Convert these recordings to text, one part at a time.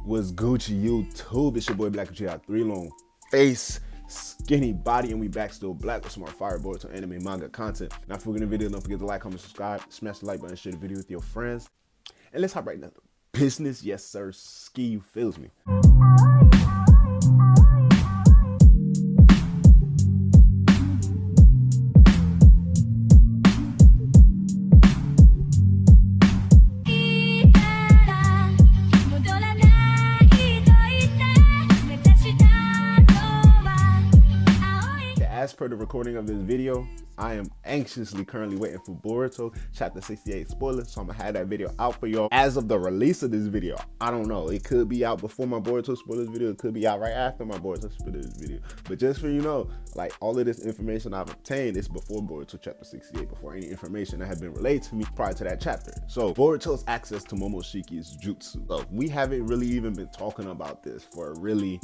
Was Gucci YouTube? It's your boy Black Gucci out 3 long face, skinny body, and we back still black with some more fire Boruto anime manga content. Now, if you're gonna video, don't forget to like, comment, subscribe, smash the like button, share the video with your friends, and let's hop right into business. Yes, sir. Ski feels me. As per the recording of this video, I am anxiously currently waiting for Boruto chapter 68 spoilers, so I'm gonna have that video out for y'all. As of the release of this video, I don't know, it could be out before my Boruto spoilers video, it could be out right after my Boruto spoilers video, but just for you know, like all of this information I've obtained is before Boruto chapter 68, before any information that had been relayed to me prior to that chapter. So Boruto's access to MoMoshiki's Jutsu. So we haven't really even been talking about this for really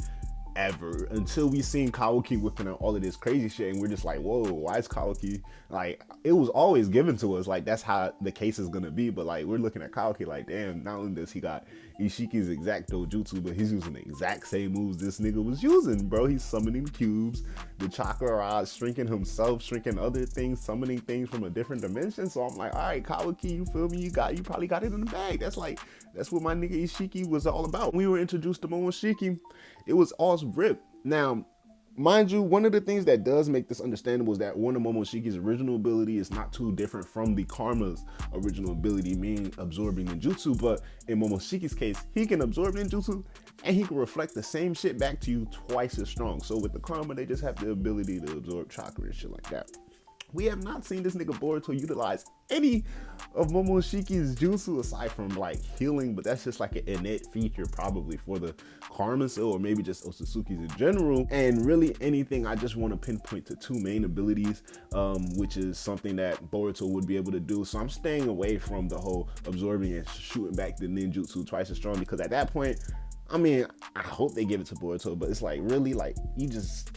ever until we seen Kawaki whipping out all of this crazy shit, and we're just like, whoa, why is Kawaki, like, it was always given to us like that's how the case is gonna be, but like we're looking at Kawaki like, damn, not only does he got Ishiki's exact dojutsu, but he's using the exact same moves this nigga was using, bro. He's summoning cubes, the chakra rods, shrinking himself, shrinking other things, summoning things from a different dimension. So I'm like, all right, Kawaki, you feel me, you probably got it in the bag. That's what my nigga Ishiki was all about. When we were introduced to Momoshiki, it was all ripped. Now, mind you, one of the things that does make this understandable is that one of Momoshiki's original ability is not too different from the Karma's original ability, meaning absorbing ninjutsu. But in Momoshiki's case, he can absorb ninjutsu and he can reflect the same shit back to you twice as strong. So with the Karma, they just have the ability to absorb chakra and shit like that. We have not seen this nigga Boruto utilize any of Momoshiki's jutsu aside from like healing, but that's just like an innate feature probably for the Karmas or maybe just Otsutsuki's in general. And really anything, I just want to pinpoint to 2 main abilities, which is something that Boruto would be able to do. So I'm staying away from the whole absorbing and shooting back the ninjutsu twice as strong, because at that point, I mean, I hope they give it to Boruto, but it's like really like you just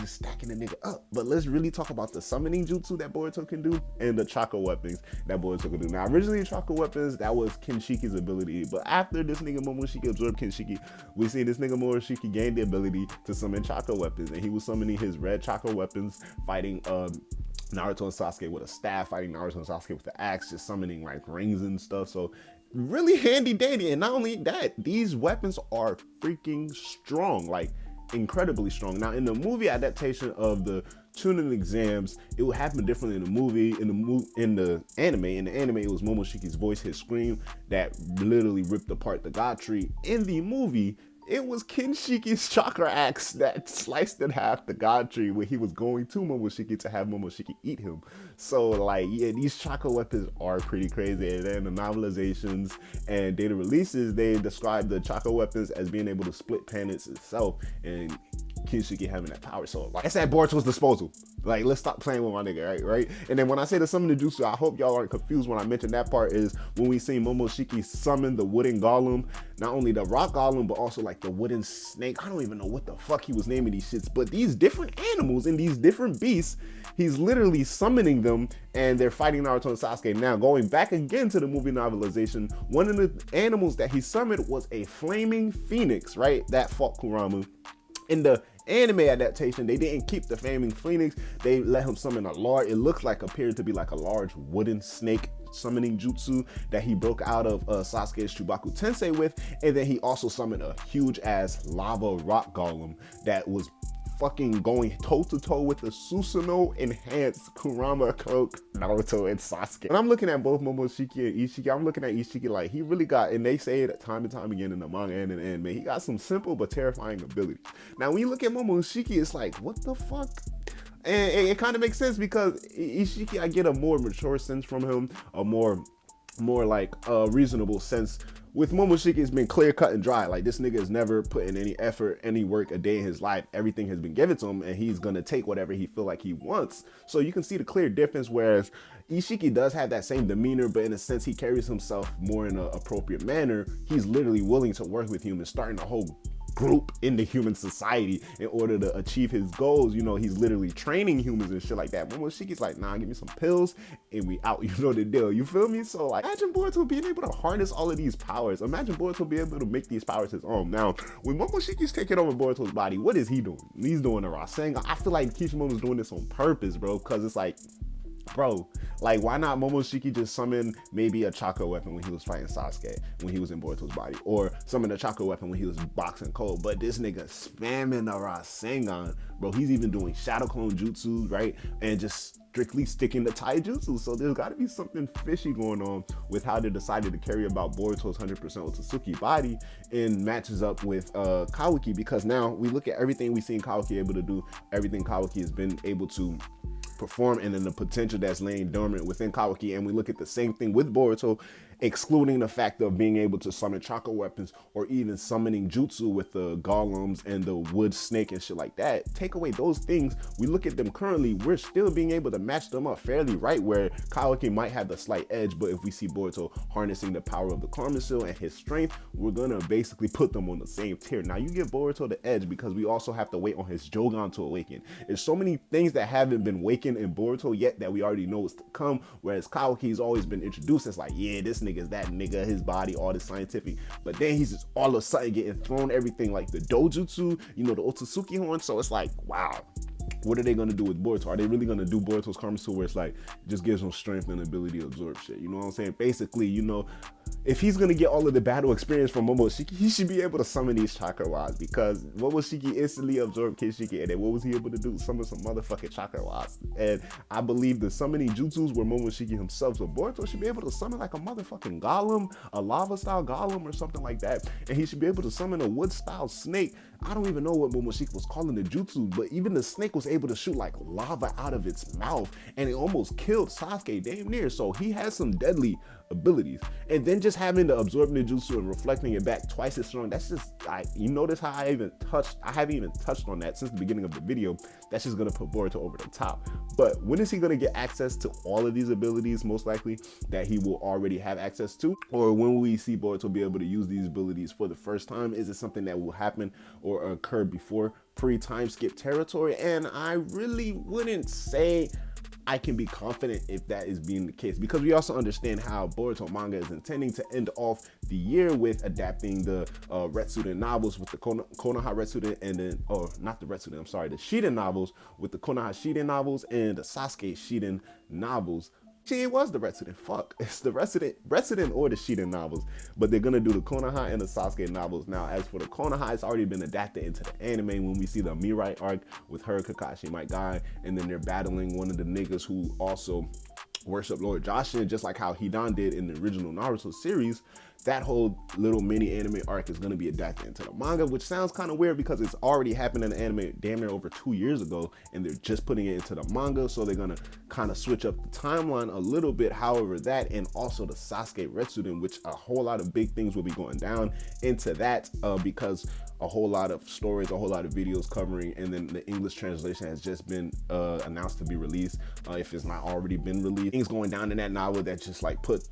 stacking the nigga up. But let's really talk about the summoning jutsu that Boruto can do and the chakra weapons that Boruto can do. Now, originally chakra weapons, that was Kinshiki's ability, but after this nigga Momoshiki absorbed Kinshiki, we see this nigga Momoshiki gain the ability to summon chakra weapons, and he was summoning his red chakra weapons, fighting Naruto and Sasuke with a staff, fighting Naruto and Sasuke with the axe, just summoning like rings and stuff. So really handy dandy. And not only that, these weapons are freaking strong, like incredibly strong. Now in the movie adaptation of the Chunin exams, it would happen differently in the movie. In the anime it was Momoshiki's voice, his scream, that literally ripped apart the god tree. In the movie, it was Kinshiki's chakra axe that sliced in half the god tree when he was going to Momoshiki to have Momoshiki eat him. So like, yeah, these chakra weapons are pretty crazy. And then the novelizations and data releases, they describe the chakra weapons as being able to split planets itself, and Kinshiki having that power. So like, it's at Boruto's disposal. Like, let's stop playing with my nigga, right? And then when I say the summon the jutsu, I hope y'all aren't confused when I mention that part, is when we see Momoshiki summon the wooden golem, not only the rock golem, but also like the wooden snake. I don't even know what the fuck he was naming these shits, but these different animals and these different beasts, he's literally summoning them, and they're fighting Naruto and Sasuke. Now, going back again to the movie novelization, one of the animals that he summoned was a flaming phoenix, right? That fought Kurama. In the anime adaptation, they didn't keep the flaming phoenix. They let him summon a large, it looks like, appeared to be like a large wooden snake summoning jutsu that he broke out of Sasuke's Chubaku Tensei with. And then he also summoned a huge ass lava rock golem that was fucking going toe to toe with the Susanoo enhanced Kurama Cloak Naruto and Sasuke. And I'm looking at both Momoshiki and Ishiki, I'm looking at Ishiki like he really got, and they say it time and time again in the manga and in the anime, he got some simple but terrifying abilities. Now when you look at Momoshiki, it's like, what the fuck? And it kind of makes sense, because Ishiki, I get a more mature sense from him, a more like reasonable sense. With Momoshiki, it's been clear cut and dry. Like, this nigga has never put in any effort, any work a day in his life. Everything has been given to him, and he's gonna take whatever he feel like he wants. So you can see the clear difference, whereas Ishiki does have that same demeanor, but in a sense he carries himself more in an appropriate manner. He's literally willing to work with humans, starting a whole group in the human society in order to achieve his goals. You know, he's literally training humans and shit like that. MoMoshiki's like, nah, give me some pills and we out. You know the deal. You feel me? So like, imagine Boruto being able to harness all of these powers. Imagine Boruto being able to make these powers his own. Now, when MoMoshiki's taking over Boruto's body, what is he doing? He's doing a Rasengan. I feel like Kishimoto's doing this on purpose, bro, because it's like, bro, like, why not Momoshiki just summon maybe a chakra weapon when he was fighting Sasuke, when he was in Boruto's body, or summon a chakra weapon when he was boxing Cole? But this nigga spamming the Rasengan, bro. He's even doing shadow clone jutsu, right? And just strictly sticking to taijutsu. So there's got to be something fishy going on with how they decided to carry about Boruto's 100% Otsutsuki body and matches up with Kawaki, because now we look at everything we've seen Kawaki able to do, everything Kawaki has been able to perform, and then the potential that's laying dormant within Kawaki, and we look at the same thing with Boruto, excluding the fact of being able to summon chakra weapons or even summoning jutsu with the golems and the wood snake and shit like that. Take away those things, we look at them currently, we're still being able to match them up fairly right, where Kawaki might have the slight edge, but if we see Boruto harnessing the power of the Karma Seal and his strength, we're gonna basically put them on the same tier. Now you give Boruto the edge because we also have to wait on his Jogan to awaken. There's so many things that haven't been awakened in Boruto yet that we already know is to come, whereas Kawaki's always been introduced as like, yeah, this nigga's that nigga, his body, all this scientific, but then he's just all of a sudden getting thrown everything like the dojutsu, you know, the Otsutsuki horn. So it's like, wow, what are they going to do with Boruto? Are they really going to do Boruto's Karma Seal where it's like, just gives him strength and ability to absorb shit? You know what I'm saying? Basically, you know, if he's going to get all of the battle experience from Momoshiki, he should be able to summon these chakra rods, because Momoshiki instantly absorbed Kishiki, and then what was he able to do? Summon some motherfucking chakra rods. And I believe the summoning jutsus were Momoshiki himself, so Boruto should be able to summon like a motherfucking golem, a lava style golem or something like that, and he should be able to summon a wood style snake. I don't even know what Momoshiki was calling the jutsu, but even the snake was able to shoot like lava out of its mouth, and it almost killed Sasuke damn near. So he has some deadly abilities, and then just having the absorb ninjutsu and reflecting it back twice as strong, that's just, you notice how I haven't even touched on that since the beginning of the video. That's just gonna put Boruto over the top. But when is he gonna get access to all of these abilities? Most likely that he will already have access to, or when will we see Boruto be able to use these abilities for the first time? Is it something that will happen or occur before pre-time skip territory? And I really wouldn't say I can be confident if that is being the case, because we also understand how Boruto manga is intending to end off the year with adapting the Retsuden novels with the Konoha Retsuden, and then, or not the Retsuden, I'm sorry, the Shiden novels with the Konoha Shiden novels and the Sasuke Shiden novels. See, it was the Retsuden. Fuck, it's the Retsuden or the Shiden novels, but they're gonna do the Konoha and the Sasuke novels. Now, as for the Konoha, it's already been adapted into the anime when we see the Mirai arc with her, Kakashi, my guy, and then they're battling one of the niggas who also worship Lord Jashin, just like how Hidan did in the original Naruto series. That whole little mini anime arc is going to be adapted into the manga, which sounds kind of weird because it's already happened in the anime damn near over 2 years ago, and they're just putting it into the manga, so they're going to kind of switch up the timeline a little bit. However, that and also the Sasuke Retsuden, which a whole lot of big things will be going down into that, because a whole lot of stories, a whole lot of videos covering, and then the English translation has just been announced to be released, if it's not already been released. Things going down in that novel that just like put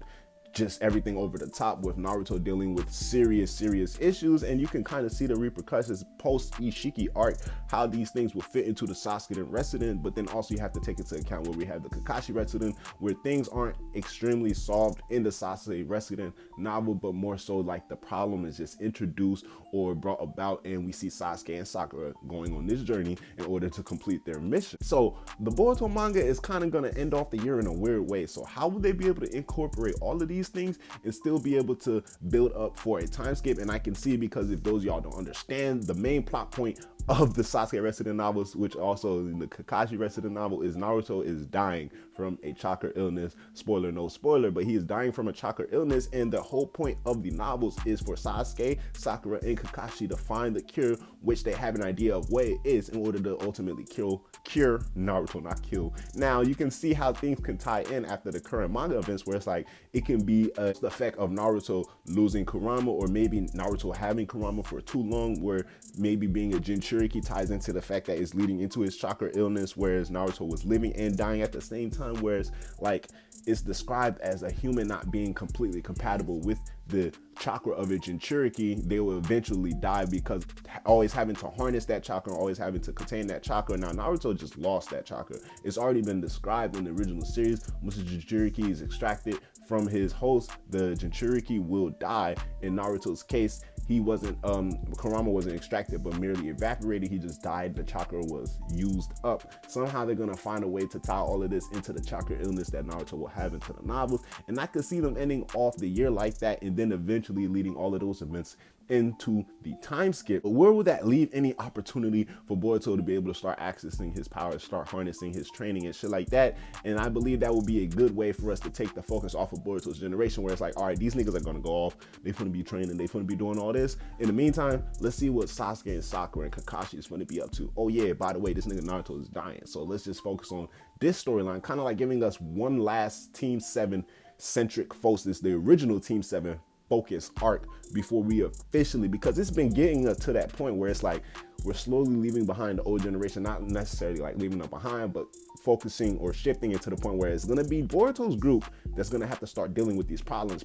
just everything over the top, with Naruto dealing with serious issues, and you can kind of see the repercussions post Ishiki arc, how these things will fit into the Sasuke and Retsuden. But then also you have to take into account where we have the Kakashi Retsuden, where things aren't extremely solved in the Sasuke Retsuden novel, but more so like the problem is just introduced or brought about, and we see Sasuke and Sakura going on this journey in order to complete their mission. So the Boruto manga is kind of going to end off the year in a weird way. So how will they be able to incorporate all of these things and still be able to build up for a time skip? And I can see, because if those y'all don't understand, the main plot point of the Sasuke Retsuden novels, which also in the Kakashi Retsuden novel, is Naruto is dying from a chakra illness. Spoiler, no spoiler, but he is dying from a chakra illness, and the whole point of the novels is for Sasuke, Sakura, and Kakashi to find the cure, which they have an idea of what it is, in order to ultimately cure Naruto, not kill. Now you can see how things can tie in after the current manga events, where it's like it can be the effect of Naruto losing Kurama, or maybe Naruto having Kurama for too long, where maybe being a Jinchuriki Jinchuriki ties into the fact that it's leading into his chakra illness, whereas Naruto was living and dying at the same time, whereas like it's described as a human not being completely compatible with the chakra of a Jinchuriki. They will eventually die because always having to harness that chakra, always having to contain that chakra. Now Naruto just lost that chakra. It's already been described in the original series. Once the Jinchuriki is extracted from his host, the Jinchuriki will die. In Naruto's case, he wasn't, Kurama wasn't extracted, but merely evaporated. He just died. The chakra was used up. Somehow they're gonna find a way to tie all of this into the chakra illness that Naruto will have into the novels. And I could see them ending off the year like that, and then eventually leading all of those events into the time skip. But where would that leave any opportunity for Boruto to be able to start accessing his powers, start harnessing his training and shit like that? And I believe that would be a good way for us to take the focus off of Boruto's generation, where it's like, all right, these niggas are gonna go off, they gonna be training, they gonna be doing all this. In the meantime, let's see what Sasuke and Sakura and Kakashi is gonna be up to. Oh yeah, by the way, this nigga Naruto is dying, so let's just focus on this storyline, kind of like giving us one last Team 7 centric focus, the original Team 7 focus arc before we officially, because it's been getting to that point where it's like we're slowly leaving behind the old generation, not necessarily like leaving them behind, but focusing or shifting it to the point where it's going to be Boruto's group that's going to have to start dealing with these problems.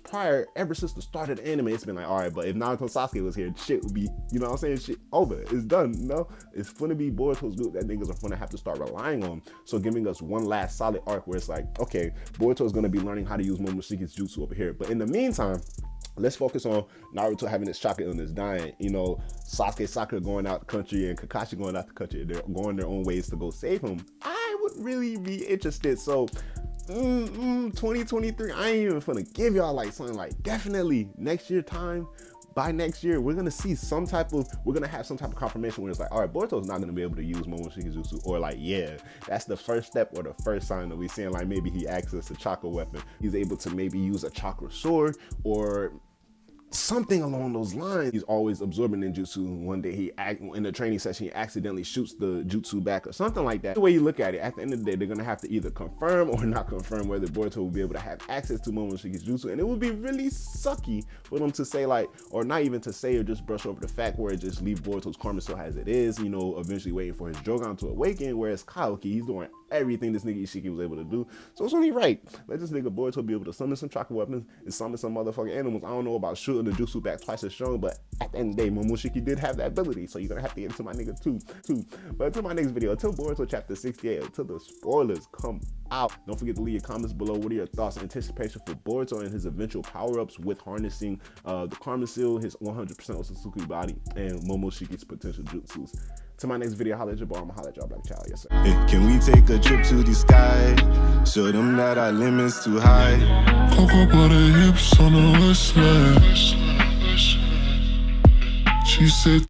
Ever since the start of the anime, it's been like, all right, but if Naruto and Sasuke was here, shit would be, you know what I'm saying, shit over, it's done. No, it's going to be Boruto's group that niggas are going to have to start relying on. So giving us one last solid arc where it's like, okay, Boruto is going to be learning how to use MoMoshiki's jutsu over here, but in the meantime, let's focus on Naruto having his chakra illness, dying. You know, Sasuke, Sakura going out the country and Kakashi going out the country. They're going their own ways to go save him. I would really be interested. So, 2023, I ain't even gonna give y'all like something like definitely next year time. By next year, we're gonna see have some type of confirmation where it's like, all right, Boruto's not gonna be able to use MoMoshiki's jutsu, or like, yeah, that's the first step or the first sign that we seeing like maybe he accessed a chakra weapon. He's able to maybe use a chakra sword or something along those lines. He's always absorbing ninjutsu. One day in the training session, he accidentally shoots the jutsu back or something like that. The way you look at it, at the end of the day, they're gonna have to either confirm or not confirm whether Boruto will be able to have access to MoMoshiki's jutsu, and it would be really sucky for them to say like, or not even to say or just brush over the fact where it just leave Boruto's karma so as it is, you know, eventually waiting for his Jogan to awaken, whereas Kaoki, he's doing everything this nigga Ishiki was able to do. So it's only right. Let this nigga Boruto be able to summon some chakra weapons and summon some motherfucking animals. I don't know about shooting the jutsu back twice as strong, but at the end of the day, Momoshiki did have that ability. So you're gonna have to get into my nigga too. But until my next video, until Boruto chapter 68, until the spoilers come out, don't forget to leave your comments below. What are your thoughts and anticipation for Boruto and his eventual power-ups with harnessing the Karma Seal, his 100% Otsutsuki body, and Momoshiki's potential jutsus? To my next video, holla at your boy. I'ma holla at y'all, Black Child. Yes, sir. Hey, can we take a trip to the sky? Show them that our limit's too high. Cocoa butter hips on the west side. She said